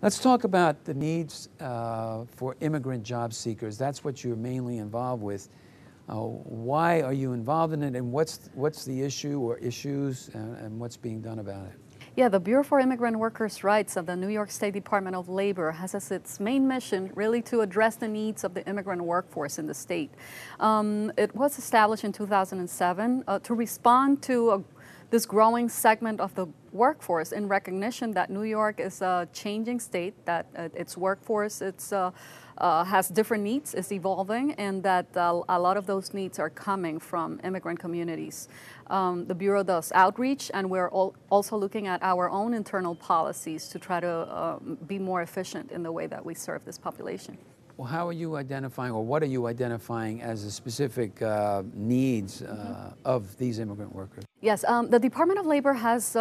Let's talk about the needs for immigrant job seekers. That's what you're mainly involved with. Why are you involved in it, and what's the issue or issues, and what's being done about it? Yeah, the Bureau for Immigrant Workers' Rights of the New York State Department of Labor has as its main mission really to address the needs of the immigrant workforce in the state. It was established in 2007 to respond to this growing segment of the workforce in recognition that New York is a changing state, that its workforce has different needs, is evolving, and that a lot of those needs are coming from immigrant communities. The Bureau does outreach, and we're also looking at our own internal policies to try to be more efficient in the way that we serve this population. Well, how are you identifying, or what are you identifying as the specific needs of these immigrant workers? Yes, the Department of Labor has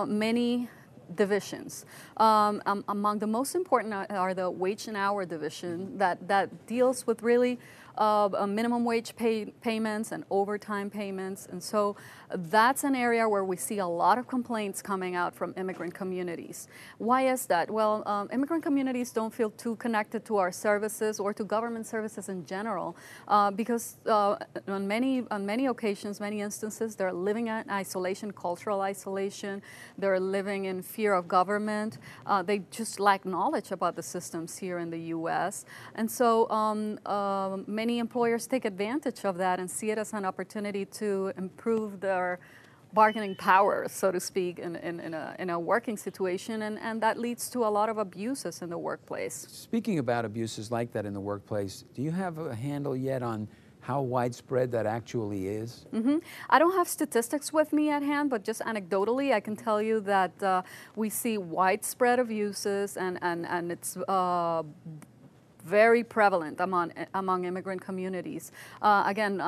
many divisions. Among the most important are the wage and hour division that deals with really minimum wage payments and overtime payments. And so that's an area where we see a lot of complaints coming out from immigrant communities. Why is that? Well, immigrant communities don't feel too connected to our services or to government services in general because on many occasions, many instances, they're living in isolation, cultural isolation. They're living in fear of government. They just lack knowledge about the systems here in the U.S. And so many employers take advantage of that and see it as an opportunity to improve their bargaining power, so to speak, in a working situation, and that leads to a lot of abuses in the workplace. Speaking about abuses like that in the workplace, do you have a handle yet on how widespread that actually is? I don't have statistics with me at hand, but just anecdotally, I can tell you that we see widespread abuses, and it's very prevalent among immigrant communities. Again,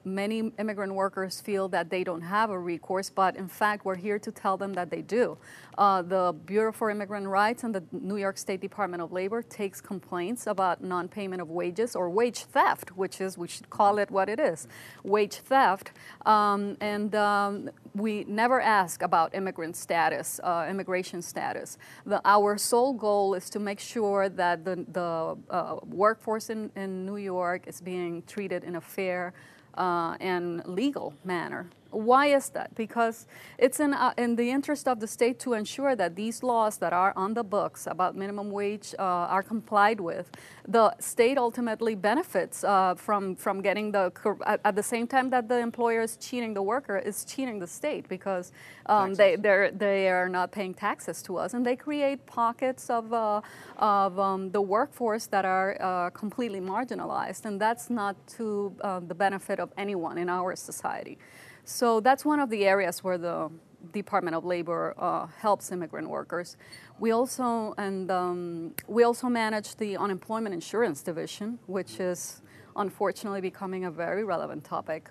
many immigrant workers feel that they don't have a recourse, but in fact, we're here to tell them that they do. The Bureau for Immigrant Rights and the New York State Department of Labor takes complaints about non-payment of wages or wage theft, which is, we should call it what it is, wage theft. We never ask about immigrant status, immigration status. Our sole goal is to make sure that the workforce in New York is being treated in a fair and legal manner. Why is that? Because it's in the interest of the state to ensure that these laws that are on the books about minimum wage are complied with. The state ultimately benefits from getting at the same time that the employer is cheating the worker, is cheating the state, because they are not paying taxes to us, and they create pockets of the workforce that are completely marginalized, and that's not to the benefit of anyone in our society. So that's one of the areas where the Department of Labor helps immigrant workers. We also manage the unemployment insurance division, which is unfortunately becoming a very relevant topic.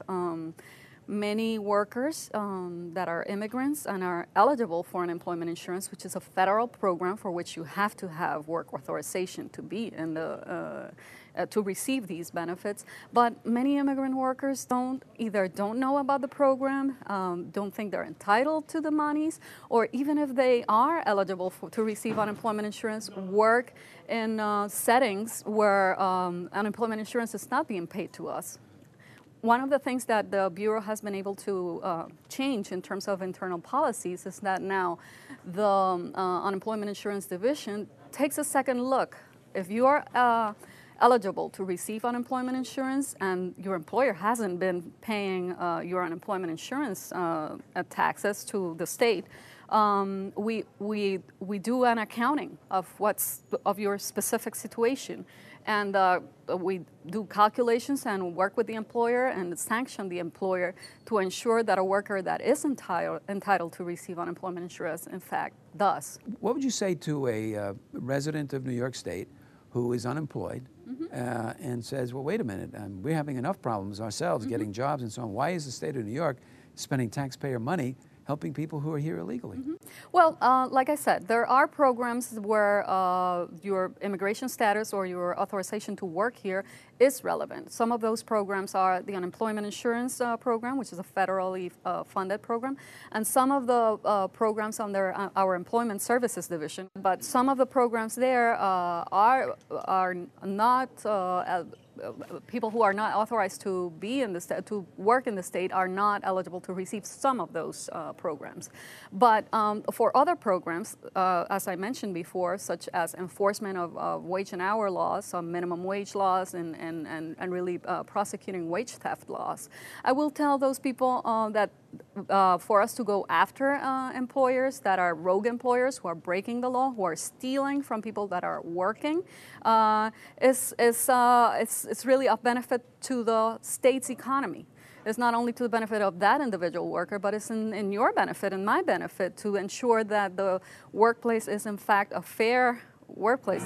Many workers that are immigrants and are eligible for unemployment insurance, which is a federal program for which you have to have work authorization to be in the to receive these benefits. But many immigrant workers either don't know about the program, don't think they're entitled to the monies, or even if they are eligible to receive unemployment insurance, work in settings where unemployment insurance is not being paid to us. One of the things that the Bureau has been able to change in terms of internal policies is that now the Unemployment Insurance Division takes a second look. If you are eligible to receive unemployment insurance and your employer hasn't been paying your unemployment insurance taxes to the state, we do an accounting of your specific situation. And we do calculations and work with the employer and sanction the employer to ensure that a worker that is entitled to receive unemployment insurance, in fact, does. What would you say to a resident of New York State who is unemployed and says, well, wait a minute, we're having enough problems ourselves getting jobs and so on. Why is the state of New York spending taxpayer money helping people who are here illegally? Well, like I said, there are programs where your immigration status or your authorization to work here is relevant. Some of those programs are the unemployment insurance program, which is a federally funded program, and some of the programs under our employment services division. But some of the programs there are not people who are not authorized to be in the state, to work in the state, are not eligible to receive some of those programs. But for other programs, as I mentioned before, such as enforcement of wage and hour laws, minimum wage laws, and really prosecuting wage theft laws, I will tell those people that for us to go after employers that are rogue employers who are breaking the law, who are stealing from people that are working, it's really a benefit to the state's economy. It's not only to the benefit of that individual worker, but it's in your benefit and my benefit to ensure that the workplace is in fact a fair workplace.